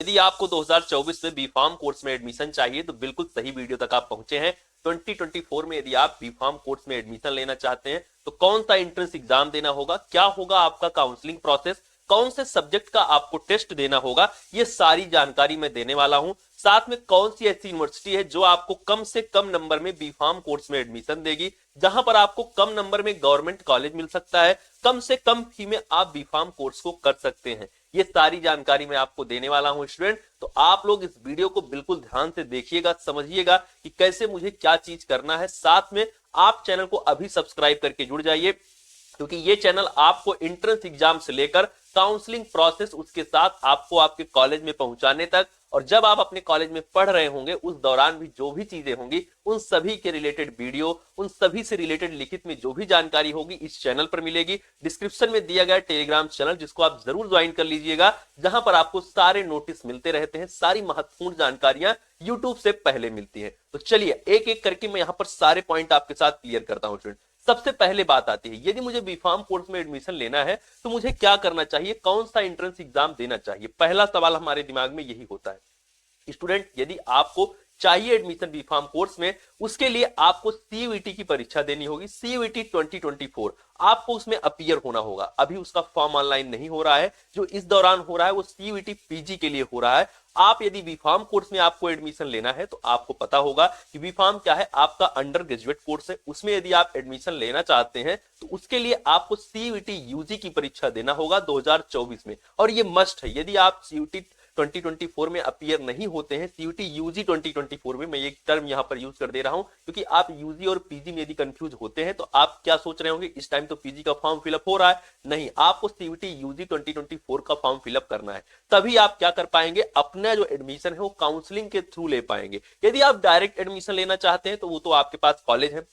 यदि आपको 2024 में बीफार्म कोर्स में एडमिशन चाहिए तो बिल्कुल सही वीडियो तक आप पहुंचे हैं। 2024 में यदि आप बीफार्म कोर्स में एडमिशन लेना चाहते हैं तो कौन सा एंट्रेंस एग्जाम देना होगा, क्या होगा आपका काउंसलिंग प्रोसेस, कौन से सब्जेक्ट का आपको टेस्ट देना होगा, ये सारी जानकारी मैं देने वाला हूं। साथ में कौन सी ऐसी यूनिवर्सिटी है जो आपको कम से कम नंबर में बीफार्म कोर्स में एडमिशन देगी, जहां पर आपको कम नंबर में गवर्नमेंट कॉलेज मिल सकता है, कम से कम फी में आप बीफार्म कोर्स को कर सकते हैं। ये सारी जानकारी मैं आपको देने वाला हूं स्टूडेंट। तो आप लोग इस वीडियो को बिल्कुल ध्यान से देखिएगा, समझिएगा कि कैसे मुझे क्या चीज करना है। साथ में आप चैनल को अभी सब्सक्राइब करके जुड़ जाइए, क्योंकि ये चैनल आपको एंट्रेंस एग्जाम से लेकर काउंसलिंग प्रोसेस, उसके साथ आपको आपके कॉलेज में पहुंचाने तक, और जब आप अपने कॉलेज में पढ़ रहे होंगे उस दौरान भी जो भी चीजें होंगी उन सभी के रिलेटेड वीडियो, उन सभी से रिलेटेड लिखित में जो भी जानकारी होगी इस चैनल पर मिलेगी। डिस्क्रिप्शन में दिया गया टेलीग्राम चैनल जिसको आप जरूर ज्वाइन कर लीजिएगा, जहां पर आपको सारे नोटिस मिलते रहते हैं, सारी महत्वपूर्ण जानकारियां यूट्यूब से पहले मिलती हैं। तो चलिए एक एक करके मैं यहां पर सारे पॉइंट आपके साथ क्लियर करता हूं स्टूडेंट। सबसे पहले बात आती है, यदि मुझे बीफार्म कोर्स में एडमिशन लेना है तो मुझे क्या करना चाहिए, कौन सा एंट्रेंस एग्जाम देना चाहिए। पहला सवाल हमारे दिमाग में यही होता है स्टूडेंट। यदि आपको चाहिए एडमिशन बीफार्म कोर्स में, उसके लिए आपको सीयूईटी की परीक्षा देनी होगी। सीयूईटी 2024 आपको उसमें अपीयर होना होगा। अभी उसका फॉर्म ऑनलाइन नहीं हो रहा है, जो इस दौरान हो रहा है वो सीयूईटी पीजी के लिए हो रहा है। आप यदि बीफार्म कोर्स में आपको एडमिशन लेना है तो आपको पता होगा कि बीफार्म क्या है, आपका अंडर ग्रेजुएट कोर्स है। उसमें यदि आप एडमिशन लेना चाहते हैं तो उसके लिए आपको सीयूईटी यूजी की परीक्षा देना होगा 2024 में, और ये मस्ट है। यदि आप सीयूईटी 2024 में अपीयर नहीं होते हैं, सीयूटी यूजी 2024 में, मैं ये टर्म यहां पर यूज कर दे रहा हूं क्योंकि आप यूजी और पीजी में यदि कंफ्यूज होते हैं तो आप क्या सोच रहे होंगे, इस टाइम तो पीजी का फॉर्म फिलअप हो रहा है। नहीं, आपको सीयूटी यूजी 2024 का फॉर्म फिलअप करना है, तभी आप क्या कर पाएंगे, अपना जो एडमिशन है वो काउंसलिंग के थ्रू ले पाएंगे। यदि आप डायरेक्ट एडमिशन लेना चाहते हैं तो वो तो आपके पास कॉलेज है,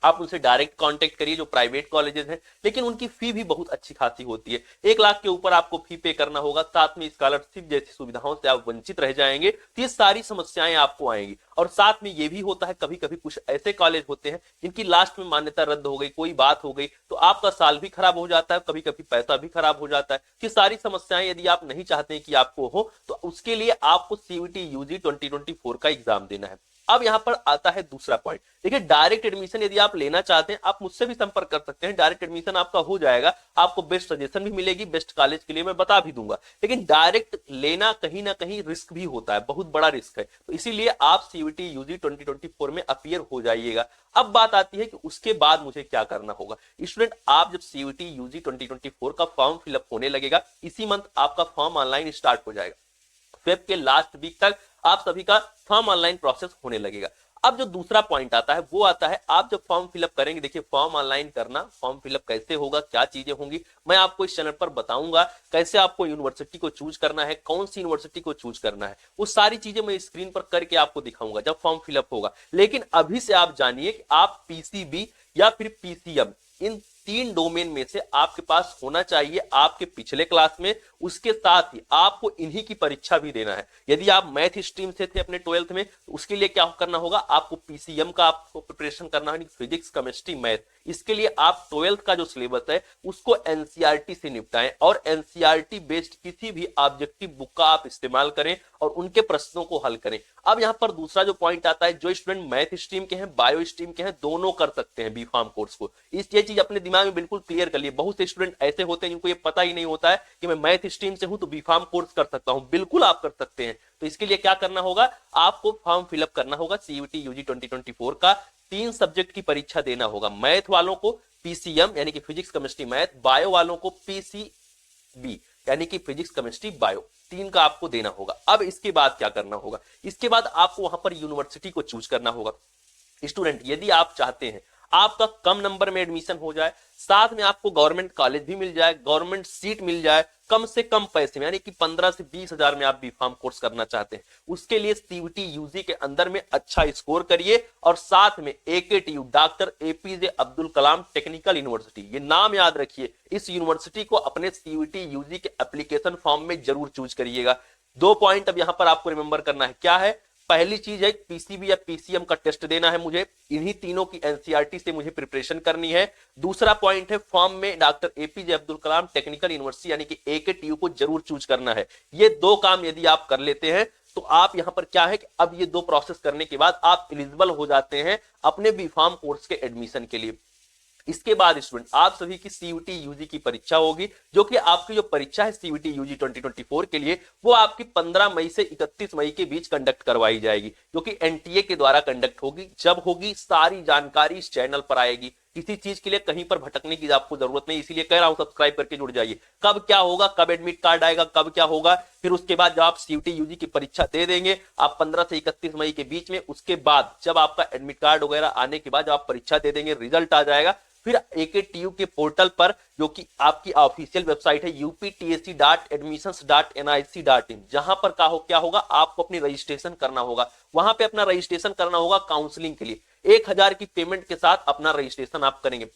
आप उनसे डायरेक्ट कांटेक्ट करिए जो प्राइवेट कॉलेजेस हैं, लेकिन उनकी फी भी बहुत अच्छी खासी होती है। 1 लाख के ऊपर आपको फी पे करना होगा, साथ में स्कॉलरशिप जैसी सुविधाओं से आप वंचित रह जाएंगे। तो ये सारी समस्याएं आपको आएंगी। और साथ में ये भी होता है, कभी कभी कुछ ऐसे कॉलेज होते हैं जिनकी लास्ट में मान्यता रद्द हो गई, कोई बात हो गई, तो आपका साल भी खराब हो जाता है, कभी कभी पैसा भी खराब हो जाता है। ये सारी समस्याएं यदि आप नहीं चाहते कि आपको हो तो उसके लिए आपको सीयूटी यूजी 2024 का एग्जाम देना है। अब यहां पर आता है दूसरा पॉइंट। देखिए, डायरेक्ट एडमिशन यदि आप लेना चाहते हैं, आप मुझसे भी संपर्क कर सकते हैं, डायरेक्ट एडमिशन आपका हो जाएगा, आपको बेस्ट सजेशन भी मिलेगी, बेस्ट कॉलेज के लिए मैं बता भी दूंगा। लेकिन डायरेक्ट लेना कहीं ना कहीं रिस्क भी होता है, बहुत बड़ा रिस्क है, तो इसीलिए आप सीयूटी यूजी 2024 में अपीयर हो जाइएगा। अब बात आती है कि उसके बाद मुझे क्या करना होगा। स्टूडेंट, आप जब सीयूटी यूजी 2024 का फॉर्म फिलअप होने लगेगा, इसी मंथ आपका फॉर्म ऑनलाइन स्टार्ट हो जाएगा, फेब के लास्ट वीक तक आप सभी का फॉर्म ऑनलाइन प्रोसेस होने लगेगा। अब जो दूसरा पॉइंट आता है वो आता है, आप जब फॉर्म फिलअप करेंगे, देखिए फॉर्म ऑनलाइन करना, फॉर्म फिलअप कैसे होगा, क्या चीजें होंगी, मैं आपको इस चैनल पर बताऊंगा। कैसे आपको यूनिवर्सिटी को चूज करना है, कौन सी यूनिवर्सिटी को चूज करना है, वो सारी चीजें मैं स्क्रीन पर करके आपको दिखाऊंगा जब फॉर्म फिलअप होगा। लेकिन अभी से आप जानिए कि आप पीसीबी या फिर पीसीएम, इन 3 डोमेन में से आपके पास होना चाहिए आपके पिछले क्लास में। उसके साथ ही आपको इन्हीं की परीक्षा भी देना है। यदि आप मैथ स्ट्रीम से थे अपने 12th में तो उसके लिए क्या करना होगा, आपको पीसीएम का आपको प्रिपरेशन करना है, फिजिक्स केमिस्ट्री मैथ। इसके लिए आप 12th का जो सिलेबस है उसको एनसीईआरटी से निपटाएं, और एनसीईआरटी बेस्ड किसी भी ऑब्जेक्टिव बुक का आप इस्तेमाल करें और उनके प्रश्नों को हल करें। अब यहां पर दूसरा जो पॉइंट आता है, जो स्टूडेंट मैथ स्ट्रीम के हैं, बायो स्ट्रीम के हैं, दोनों कर सकते हैं बीफार्म कोर्स को। ये चीज अपने दिमाग में बिल्कुल क्लियर कर लिए। बहुत से स्टूडेंट ऐसे होते हैं जिनको ये पता ही नहीं होता है कि मैं मैथ स्ट्रीम से हूं तो बीफार्म कोर्स कर सकता हूं। बिल्कुल आप कर सकते हैं। तो इसके लिए क्या करना होगा, आपको फॉर्म फिलअप करना होगा, सीयूटी यूजी 2024 का 3 सब्जेक्ट की परीक्षा देना होगा। मैथ वालों को पीसीएम यानी कि फिजिक्स केमिस्ट्री मैथ, बायो वालों को पीसीबी यानी कि फिजिक्स केमिस्ट्री बायो, 3 का आपको देना होगा। अब इसके बाद क्या करना होगा, इसके बाद आपको वहां पर यूनिवर्सिटी को चूज करना होगा। स्टूडेंट, यदि आप चाहते हैं आपका कम नंबर में एडमिशन हो जाए, साथ में आपको गवर्नमेंट कॉलेज भी मिल जाए, गवर्नमेंट सीट मिल जाए, कम से कम पैसे में यानी कि 15 से 20 हजार में आप बीफार्म कोर्स करना चाहते हैं, उसके लिए सीयूटी यूजी के अंदर में अच्छा स्कोर करिए, और साथ में AKTU doctor APJ Abdul Kalam technical university, ये नाम याद रखिए, इस यूनिवर्सिटी को अपने सीयूटी यूजी के एप्लीकेशन फॉर्म में जरूर चूज करिएगा। 2 पॉइंट अब यहां पर आपको रिमेंबर करना है, क्या है, पहली चीज है पीसीबी या पीसीएम का टेस्ट देना है मुझे, इन्हीं तीनों की एनसीईआरटी से मुझे प्रिपरेशन करनी है। दूसरा पॉइंट है फॉर्म में doctor APJ Abdul Kalam technical university यानी कि एकेटीयू को जरूर चूज करना है। ये दो काम यदि आप कर लेते हैं तो आप यहां पर क्या है कि अब ये दो प्रोसेस करने के बाद आप एलिजिबल हो जाते हैं अपने बीफार्म कोर्स के एडमिशन के लिए। इसके बाद स्टूडेंट आप सभी की सीयूटी यूजी की परीक्षा होगी, जो कि आपकी जो परीक्षा है सीयूटी यूजी 2024 के लिए वो आपकी 15 मई से 31 मई के बीच कंडक्ट करवाई जाएगी, जो कि एनटीए के द्वारा कंडक्ट होगी। जब होगी सारी जानकारी इस चैनल पर आएगी, किसी चीज के लिए कहीं पर भटकने की आपको जरूरत नहीं, इसीलिए कह रहा हूं सब्सक्राइब करके जुड़ जाइए। कब क्या होगा, कब एडमिट कार्ड आएगा, कब क्या होगा, फिर उसके बाद जब आप सीयूटी यूजी की परीक्षा दे देंगे आप 15 से 31 मई के बीच में, उसके बाद जब आपका एडमिट कार्ड वगैरह आने के बाद जब आप परीक्षा दे देंगे रिजल्ट आ जाएगा, फिर एकेटीयू के पोर्टल पर जो कि आपकी ऑफिशियल वेबसाइट है uptse.admissions.nic.in, जहां पर क्या होगा आपको अपनी रजिस्ट्रेशन करना होगा। वहां पे अपना रजिस्ट्रेशन करना होगा काउंसलिंग के लिए। 1000 की पेमेंट के साथ अपना रजिस्ट्रेशन आप करेंगे।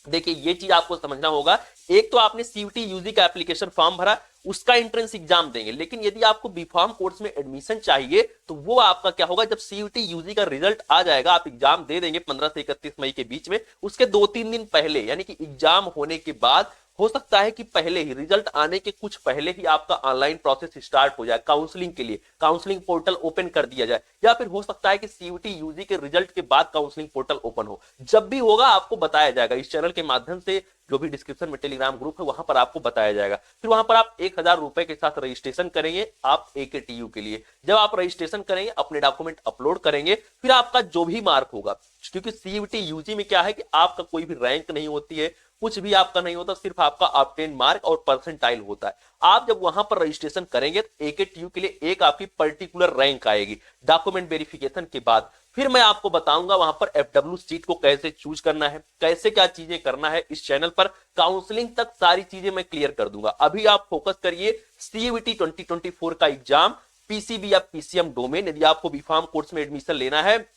देखिए ये चीज आपको समझना होगा, एक तो आपने सीयूटी यूजी का एप्लीकेशन फॉर्म भरा, उसका एंट्रेंस एग्जाम देंगे, लेकिन यदि आपको बीफार्म कोर्स में एडमिशन चाहिए तो वो आपका क्या होगा, जब सीयूटी यूजी का रिजल्ट आ जाएगा आप एग्जाम दे देंगे 15 से 31 मई के बीच में, उसके 2-3 दिन पहले यानी कि एग्जाम होने के बाद हो सकता है कि पहले ही रिजल्ट आने के कुछ पहले ही आपका ऑनलाइन प्रोसेस स्टार्ट हो जाए काउंसलिंग के लिए, काउंसलिंग पोर्टल ओपन कर दिया जाए, या फिर हो सकता है कि सीयूटी यूजी के रिजल्ट के बाद काउंसलिंग पोर्टल ओपन हो। जब भी होगा आपको बताया जाएगा इस चैनल के माध्यम से, जो भी डिस्क्रिप्शन में टेलीग्राम ग्रुप है वहां पर आपको बताया जाएगा। फिर वहां पर आप 1000 रुपए के साथ रजिस्ट्रेशन करेंगे आप एकेटीयू के लिए। जब आप रजिस्ट्रेशन करेंगे अपने डॉक्यूमेंट अपलोड करेंगे, फिर आपका जो भी मार्क होगा, क्योंकि सीयूटी यूजी में क्या है कि आपका कोई भी रैंक नहीं होती है, कुछ भी आपका नहीं होता, सिर्फ आपका ऑब्टेन मार्क और परसेंटाइल होता है। आप जब वहां पर रजिस्ट्रेशन करेंगे तो एकेटीयू के लिए एक आपकी पर्टिकुलर रैंक आएगी डॉक्यूमेंट वेरिफिकेशन के बाद। फिर मैं आपको बताऊंगा वहां पर एफडब्ल्यू सीट को कैसे चूज करना है, कैसे क्या चीजें करना है। इस चैनल पर काउंसलिंग तक सारी चीजें मैं क्लियर कर दूंगा। अभी आप फोकस करिए सीयूटी 2024 का एग्जाम, पीसीबी या पीसीएम डोमेन यदि आपको बीफार्म कोर्स में एडमिशन लेना है।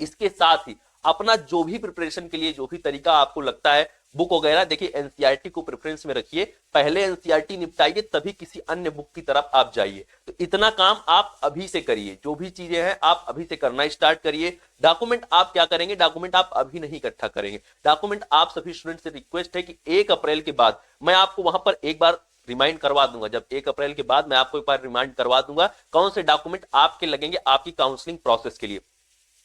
इसके साथ ही अपना जो भी प्रिपरेशन के लिए जो भी तरीका आपको लगता है, बुक वगैरह, देखिए एनसीईआरटी को प्रेफरेंस में रखिए, पहले एनसीईआरटी निपटाइए तभी किसी अन्य बुक की तरफ आप जाइए। तो इतना काम आप अभी से करिए, जो भी चीजें हैं आप अभी से करना स्टार्ट करिए। डॉक्यूमेंट आप क्या करेंगे, डॉक्यूमेंट आप अभी नहीं इकट्ठा करेंगे। डॉक्यूमेंट आप सभी स्टूडेंट से रिक्वेस्ट है कि 1 अप्रैल के बाद मैं आपको वहां पर एक बार रिमाइंड करवा दूंगा। जब 1 अप्रैल के बाद मैं आपको एक बार रिमाइंड करवा दूंगा कौन से डॉक्यूमेंट आपके लगेंगे आपकी काउंसलिंग प्रोसेस के लिए,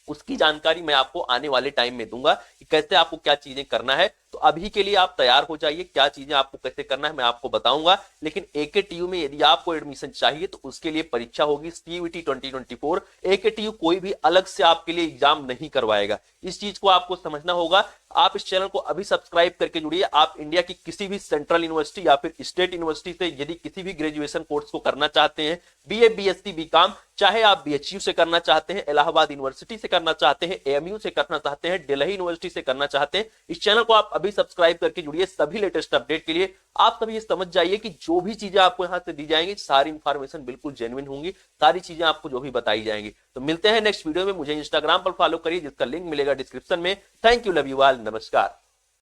उसकी जानकारी मैं आपको आने वाले टाइम में दूंगा कि कैसे आपको क्या चीजें करना है। तो अभी के लिए आप तैयार हो जाइए, क्या चीजें आपको कैसे करना है मैं आपको बताऊंगा। लेकिन एकेटीयू में यदि आपको एडमिशन चाहिए तो उसके लिए परीक्षा होगी सीयूटी 2024। एकेटीयू कोई भी अलग से आपके लिए एग्जाम नहीं करवाएगा, इस चीज को आपको समझना होगा। आप इस चैनल को अभी सब्सक्राइब करके जुड़िए। आप इंडिया की किसी भी सेंट्रल यूनिवर्सिटी या फिर स्टेट यूनिवर्सिटी से यदि किसी भी ग्रेजुएशन कोर्स को करना चाहते हैं, बीए, बीएससी, बीकॉम, चाहे आप बीएचयू से करना चाहते हैं, इलाहाबाद यूनिवर्सिटी से करना चाहते हैं, एएमयू से करना चाहते हैं, दिल्ली यूनिवर्सिटी से करना चाहते हैं, इस चैनल को आप अभी सब्सक्राइब करके जुड़िए सभी लेटेस्ट अपडेट के लिए। आप सभी ये समझ जाइए कि जो भी चीजें आपको यहां से दी जाएंगी सारी इंफॉर्मेशन बिल्कुल जेन्युइन होंगी, सारी चीजें आपको जो भी बताई जाएंगी। तो मिलते हैं नेक्स्ट वीडियो में। मुझे इंस्टाग्राम पर फॉलो करिए जिसका लिंक मिलेगा डिस्क्रिप्शन में। Thank you, love you all, नमस्कार।